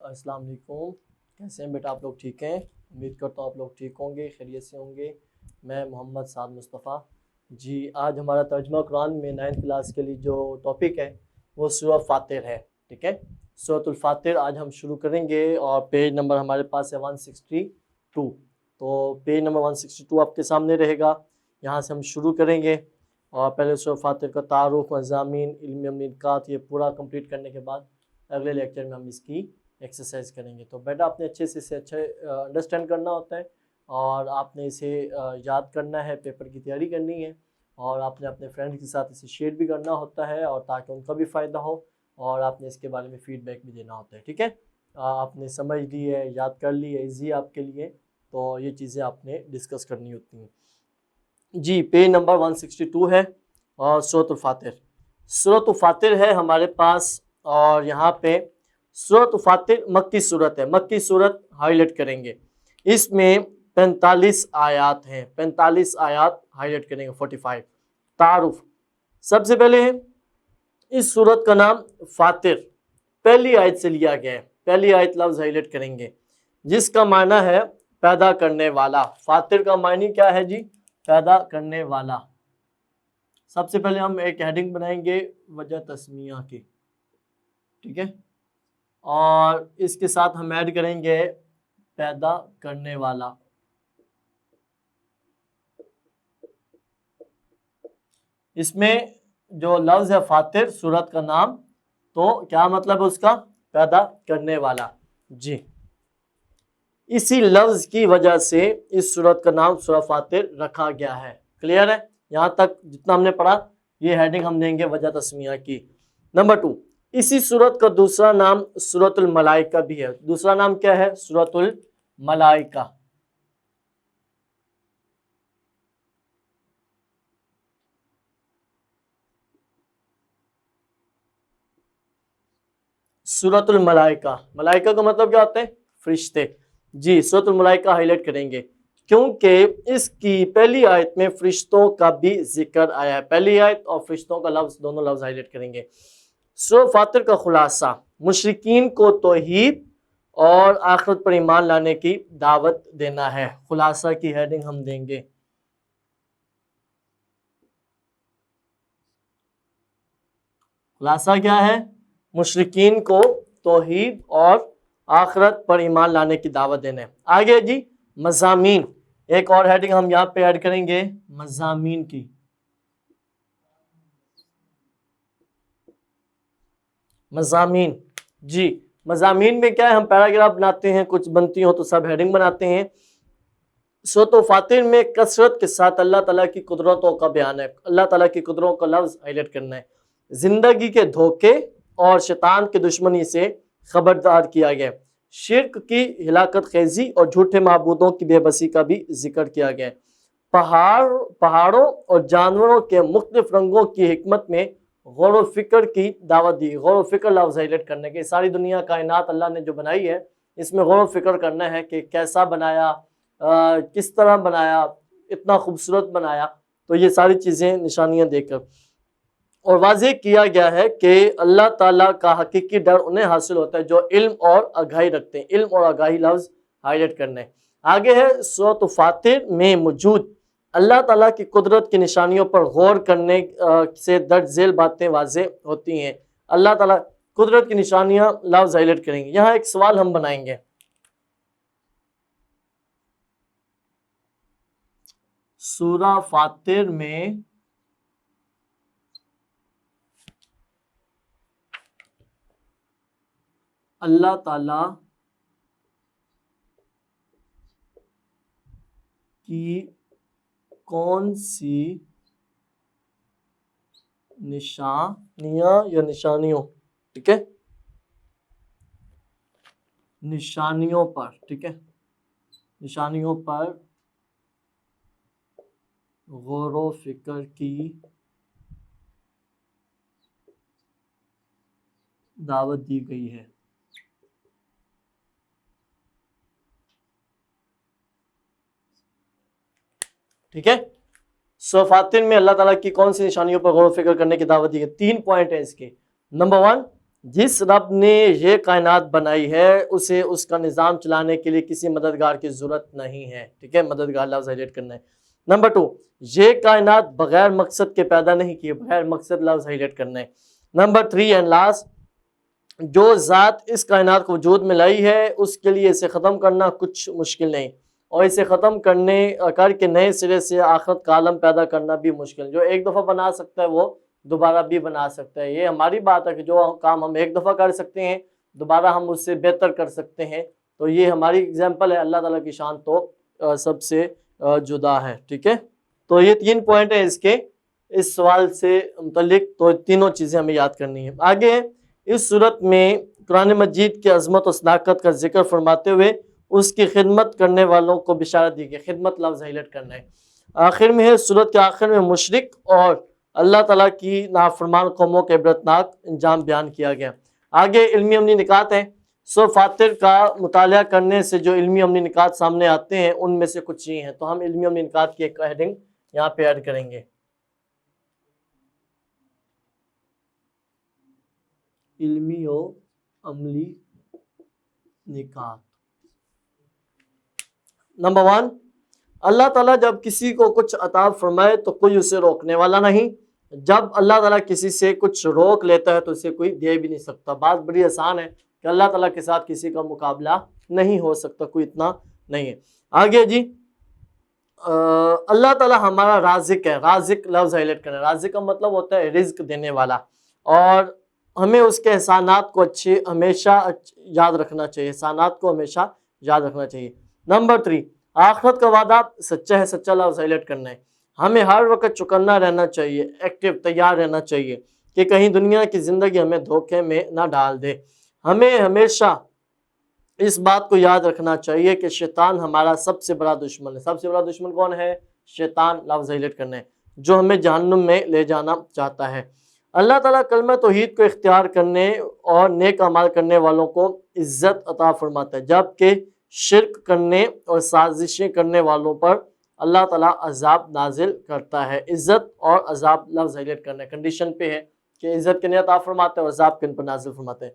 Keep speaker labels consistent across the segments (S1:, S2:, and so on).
S1: السلام علیکم، کیسے ہیں بیٹا؟ آپ لوگ ٹھیک ہیں؟ امید کرتا ہوں آپ لوگ ٹھیک ہوں گے، خیریت سے ہوں گے۔ میں محمد سعد مصطفیٰ جی، آج ہمارا ترجمہ قرآن میں 9th کلاس کے لیے جو ٹاپک ہے وہ سورہ فاطر ہے، ٹھیک ہے؟ سورۃ الفاطر آج ہم شروع کریں گے، اور پیج نمبر ہمارے پاس ہے 162۔ تو پیج نمبر 162 آپ کے سامنے رہے گا، یہاں سے ہم شروع کریں گے۔ اور پہلے سورہ فاطر کا تعارف، مضامین، علم نکات، یہ پورا کمپلیٹ کرنے کے بعد اگلے لیکچر میں ہم اس کی ایکسرسائز کریں گے۔ تو بیٹا آپ نے اچھے سے اچھے انڈرسٹینڈ کرنا ہوتا ہے، اور آپ نے اسے یاد کرنا ہے، پیپر کی تیاری کرنی ہے، اور آپ نے اپنے فرینڈ کے ساتھ اسے شیئر بھی کرنا ہوتا ہے، اور تاکہ ان کا بھی فائدہ ہو، اور آپ نے اس کے بارے میں فیڈ بیک بھی دینا ہوتا ہے، ٹھیک ہے؟ آپ نے سمجھ لی ہے، یاد کر لی ہے، ایزی آپ کے لیے، تو یہ چیزیں آپ نے ڈسکس کرنی ہوتی ہیں۔ جی، پیج نمبر 162 ہے، اور سورۃ الفاطر۔ سورۃ الفاطر ہے ہمارے پاس، اور یہاں پہ سورۃ الفاطر مکی صورت ہے، مکی صورت ہائی لائٹ کریں گے۔ اس میں 45 آیات ہیں، 45 آیات ہائی لائٹ کریں گے، 45۔ تعارف، سب سے پہلے اس صورت کا نام فاطر پہلی آیت سے لیا گیا ہے، پہلی آیت لفظ ہائی لائٹ کریں گے، جس کا معنی ہے پیدا کرنے والا۔ فاطر کا معنی کیا ہے جی؟ پیدا کرنے والا۔ سب سے پہلے ہم ایک ہیڈنگ بنائیں گے وجہ تسمیہ کی، ٹھیک ہے؟ اور اس کے ساتھ ہم ایڈ کریں گے پیدا کرنے والا۔ اس میں جو لفظ ہے فاطر سورت کا نام، تو کیا مطلب ہے اس کا؟ پیدا کرنے والا۔ جی، اسی لفظ کی وجہ سے اس سورت کا نام سورہ فاطر رکھا گیا ہے۔ کلیئر ہے؟ یہاں تک جتنا ہم نے پڑھا، یہ ہیڈنگ ہم دیں گے وجہ تسمیہ کی۔ نمبر 2، اسی سورت کا دوسرا نام سورۃ الملائکہ بھی ہے۔ دوسرا نام کیا ہے؟ سورۃ الملائکہ۔ سورۃ الملائکہ، ملائکہ کا مطلب کیا ہوتے ہیں؟ فرشتے۔ جی، سورۃ الملائکہ ہائی لائٹ کریں گے، کیونکہ اس کی پہلی آیت میں فرشتوں کا بھی ذکر آیا ہے۔ پہلی آیت اور فرشتوں کا لفظ، دونوں لفظ ہائی لائٹ کریں گے۔ سورہ فاطر کا خلاصہ، مشرکین کو توحید اور آخرت پر ایمان لانے کی دعوت دینا ہے۔ خلاصہ کی ہیڈنگ ہم دیں گے خلاصہ کیا ہے؟ مشرکین کو توحید اور آخرت پر ایمان لانے کی دعوت دینا ہے۔ آگے جی، مضامین، ایک اور ہیڈنگ ہم یہاں پہ ایڈ کریں گے مضامین کی۔ مضامین، جی، مضامین میں کیا ہے؟ ہم پیراگراف بناتے ہیں، کچھ بنتی ہوں تو سب ہیڈنگ بناتے ہیں۔ سورۃ فاطر میں کثرت کے ساتھ اللہ تعالیٰ کی قدرتوں کا بیان ہے، اللہ تعالیٰ کی قدرتوں کا لفظ ہائی لائٹ کرنا ہے۔ زندگی کے دھوکے اور شیطان کے دشمنی سے خبردار کیا گیا ہے۔ شرک کی ہلاکت خیزی اور جھوٹے معبودوں کی بے بسی کا بھی ذکر کیا گیا ہے۔ پہاڑوں اور جانوروں کے مختلف رنگوں کی حکمت میں غور و فکر کی دعوت دی۔ غور و فکر لفظ ہائی لائٹ کرنے کے، ساری دنیا کائنات اللہ نے جو بنائی ہے، اس میں غور و فکر کرنا ہے کہ کیسا بنایا، کس طرح بنایا، اتنا خوبصورت بنایا۔ تو یہ ساری چیزیں نشانیاں دے کر، اور واضح کیا گیا ہے کہ اللہ تعالیٰ کا حقیقی ڈر انہیں حاصل ہوتا ہے جو علم اور آگاہی رکھتے ہیں۔ علم اور آگاہی لفظ ہائی لائٹ کرنے۔ آگے ہے سورۃ فاطر میں موجود اللہ تعالیٰ کی قدرت کی نشانیوں پر غور کرنے سے درج ذیل باتیں واضح ہوتی ہیں۔ اللہ تعالیٰ قدرت کی نشانیاں لفظ ہائی لائٹ کریں گے۔ یہاں ایک سوال ہم بنائیں گے، سورہ فاطر میں اللہ تعالیٰ کی کون سی نشانیاں یا نشانیوں، ٹھیک ہے، نشانیوں پر، ٹھیک ہے، نشانیوں پر غور و فکر کی دعوت دی گئی ہے۔ ٹھیک ہے، سورہ فاتر میں اللہ تعالیٰ کی کون سی نشانیوں پر غور و فکر کرنے کی دعوت دی گئی؟ 3 پوائنٹ ہیں اس کے. نمبر 1، جس رب نے یہ کائنات بنائی ہے اسے اس کا نظام چلانے کے لیے کسی مددگار کی ضرورت نہیں ہے. ٹھیک ہے، مددگار لفظ ہائلائٹ کرنا ہے. نمبر 2، یہ کائنات بغیر مقصد کے پیدا نہیں کی، بغیر مقصد لفظ ہائلائٹ کرنا ہے. نمبر 3 اینڈ لاسٹ، جو ذات اس کائنات کو وجود میں لائی ہے اس کے لیے اسے ختم کرنا کچھ مشکل نہیں، اور اسے ختم کر کے نئے سرے سے آخرت کا عالم پیدا کرنا بھی مشکل. جو ایک دفعہ بنا سکتا ہے وہ دوبارہ بھی بنا سکتا ہے. یہ ہماری بات ہے کہ جو کام ہم ایک دفعہ کر سکتے ہیں دوبارہ ہم اس سے بہتر کر سکتے ہیں. تو یہ ہماری اگزامپل ہے. اللہ تعالیٰ کی شان تو سب سے جدا ہے. ٹھیک ہے، تو یہ 3 پوائنٹ ہیں اس کے، اس سوال سے متعلق. تو تینوں چیزیں ہمیں یاد کرنی ہیں. آگے اس صورت میں قرآن مجید کی عظمت و صداقت کا ذکر فرماتے ہوئے اس کی خدمت کرنے والوں کو بشارت دی گئی. خدمت لفظ ہائلائٹ کرنا ہے. آخر میں ہے، صورت کے آخر میں مشرک اور اللہ تعالیٰ کی نافرمان قوموں کے عبرتناک انجام بیان کیا گیا. آگے علمی عملی نکات ہیں. سورہ فاتر کا مطالعہ کرنے سے جو علمی عملی نکات سامنے آتے ہیں ان میں سے کچھ یہ ہیں. تو ہم علمی عملی نکات کی ایک ہیڈنگ یہاں پہ ایڈ کریں گے. علمی و عملی نکات. نمبر 1، اللہ تعالیٰ جب کسی کو کچھ عطا فرمائے تو کوئی اسے روکنے والا نہیں. جب اللہ تعالیٰ کسی سے کچھ روک لیتا ہے تو اسے کوئی دے بھی نہیں سکتا. بات بڑی آسان ہے کہ اللہ تعالیٰ کے ساتھ کسی کا مقابلہ نہیں ہو سکتا، کوئی اتنا نہیں ہے. آگے جی، اللہ تعالیٰ ہمارا رازق ہے. رازق لفظ ہائلائٹ کرنا ہے. رازق کا مطلب ہوتا ہے رزق دینے والا، اور ہمیں اس کے احسانات کو ہمیشہ یاد رکھنا چاہیے. احسانات کو ہمیشہ یاد رکھنا چاہیے. نمبر 3، آخرت کا وعدہ سچا ہے. سچا لفظ ہائلائٹ کرنا ہے. ہمیں ہر وقت چوکنا رہنا چاہیے، ایکٹیو، تیار رہنا چاہیے کہ کہیں دنیا کی زندگی ہمیں دھوکے میں نہ ڈال دے. ہمیں ہمیشہ اس بات کو یاد رکھنا چاہیے کہ شیطان ہمارا سب سے بڑا دشمن ہے. سب سے بڑا دشمن کون ہے؟ شیطان لفظ ہائلائٹ کرنا ہے، جو ہمیں جہنم میں لے جانا چاہتا ہے. اللہ تعالیٰ کلمہ توحید کو اختیار کرنے اور نیک اعمال کرنے والوں کو عزت عطا فرماتا ہے، جبکہ شرک کرنے اور سازشیں کرنے والوں پر اللہ تعالیٰ عذاب نازل کرتا ہے. عزت اور عذاب لفظ ہائلائٹ کرنا ہے. کنڈیشن پہ ہے کہ عزت کے لیے عطا فرماتا ہے اور عذاب کے ان پر نازل فرماتا ہے.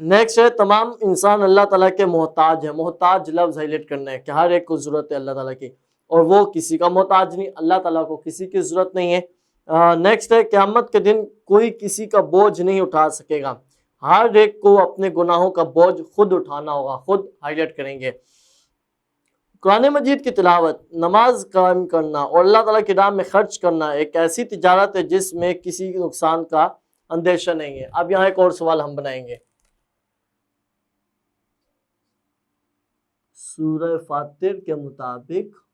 S1: نیکسٹ ہے، تمام انسان اللہ تعالیٰ کے محتاج ہیں. محتاج لفظ ہائلائٹ کرنا ہے کہ ہر ایک کو ضرورت ہے اللہ تعالیٰ کی، اور وہ کسی کا محتاج نہیں. اللہ تعالیٰ کو کسی کی ضرورت نہیں ہے. نیکسٹ ہے، قیامت کے دن کوئی کسی کا بوجھ نہیں اٹھا سکے گا. ہر ایک کو اپنے گناہوں کا بوجھ خود اٹھانا ہوگا. خود ہائلائٹ کریں گے. قرآن مجید کی تلاوت، نماز قائم کرنا اور اللہ تعالیٰ کی راہ میں خرچ کرنا ایک ایسی تجارت ہے جس میں کسی نقصان کا اندیشہ نہیں ہے. اب یہاں ایک اور سوال ہم بنائیں گے. سورہ فاتر کے مطابق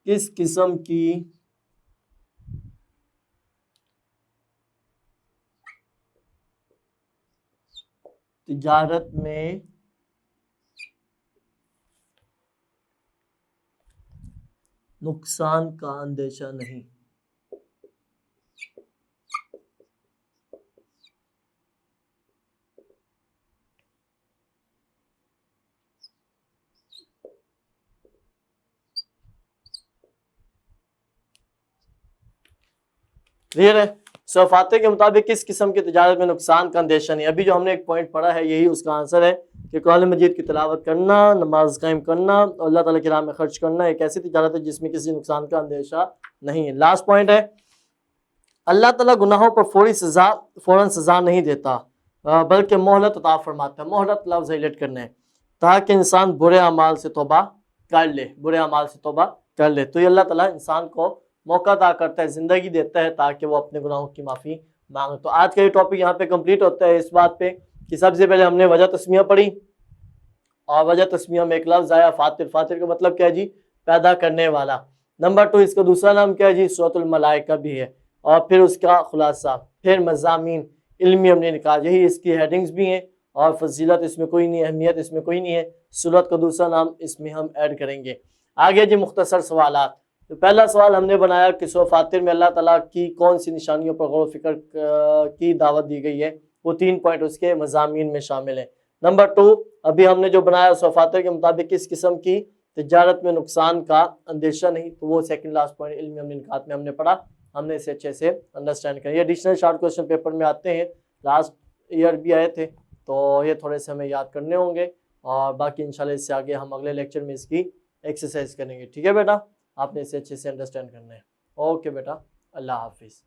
S1: کس قسم کی تجارت میں نقصان کا اندیشہ نہیں؟ کلیئر ہے؟ سورہ فاتر کے مطابق کس قسم کی تجارت میں نقصان کا اندیشہ نہیں. ابھی جو ہم نے ایک پوائنٹ پڑھا ہے یہی اس کا آنسر ہے کہ قرآن مجید کی تلاوت کرنا، نماز قائم کرنا اور اللہ تعالیٰ کی راہ میں خرچ کرنا ایک ایسی تجارت ہے جس میں کسی نقصان کا اندیشہ نہیں ہے. لاسٹ پوائنٹ ہے، اللہ تعالیٰ گناہوں پر فوراً سزا نہیں دیتا بلکہ مہلت عطا فرماتا ہے. مہلت لفظ ہائلائٹ کرنا ہے تاکہ انسان برے اعمال سے توبہ کر لے. برے اعمال سے توبہ کر لے. تو یہ اللہ تعالیٰ انسان کو موقع عطا کرتا ہے، زندگی دیتا ہے تاکہ وہ اپنے گناہوں کی معافی مانگے. تو آج کا یہ ٹاپک یہاں پہ کمپلیٹ ہوتا ہے اس بات پہ کہ سب سے پہلے ہم نے وجہ تسمیہ پڑھی، اور وجہ تسمیہ میں ایک لفظ آیا فاتر. فاتر کا مطلب کیا ہے جی؟ پیدا کرنے والا. نمبر 2، اس کا دوسرا نام کیا ہے جی؟ سورۃ الملائکہ بھی ہے. اور پھر اس کا خلاصہ، پھر مضامین، علمی عملی نکات، یہی اس کی ہیڈنگز بھی ہیں. اور فضیلت اس میں کوئی نہیں، اہمیت اس میں کوئی نہیں ہے. سورت کا دوسرا نام اس میں ہم ایڈ کریں گے. آگے جی مختصر سوالات. تو پہلا سوال ہم نے بنایا کہ سورہ فاتر میں اللہ تعالیٰ کی کون سی نشانیوں پر غور و فکر کی دعوت دی گئی ہے. وہ 3 پوائنٹ اس کے مضامین میں شامل ہیں. نمبر 2 ابھی ہم نے جو بنایا سورہ فاتر کے مطابق کس قسم کی تجارت میں نقصان کا اندیشہ نہیں. تو وہ سیکنڈ لاسٹ پوائنٹ علم امن نکات میں ہم نے پڑھا. ہم نے اسے اچھے سے انڈرسٹینڈ کریں. یہ ایڈیشنل شارٹ کوشچن پیپر میں آتے ہیں, لاسٹ ایئر بھی آئے تھے, تو یہ تھوڑے سے ہمیں یاد کرنے ہوں گے. اور باقی انشاءاللہ اس سے آگے ہم اگلے لیکچر میں اس کی ایکسرسائز کریں گے. ٹھیک ہے بیٹا, آپ نے اسے اچھے سے انڈرسٹینڈ کرنا ہے. اوکے بیٹا, اللہ حافظ.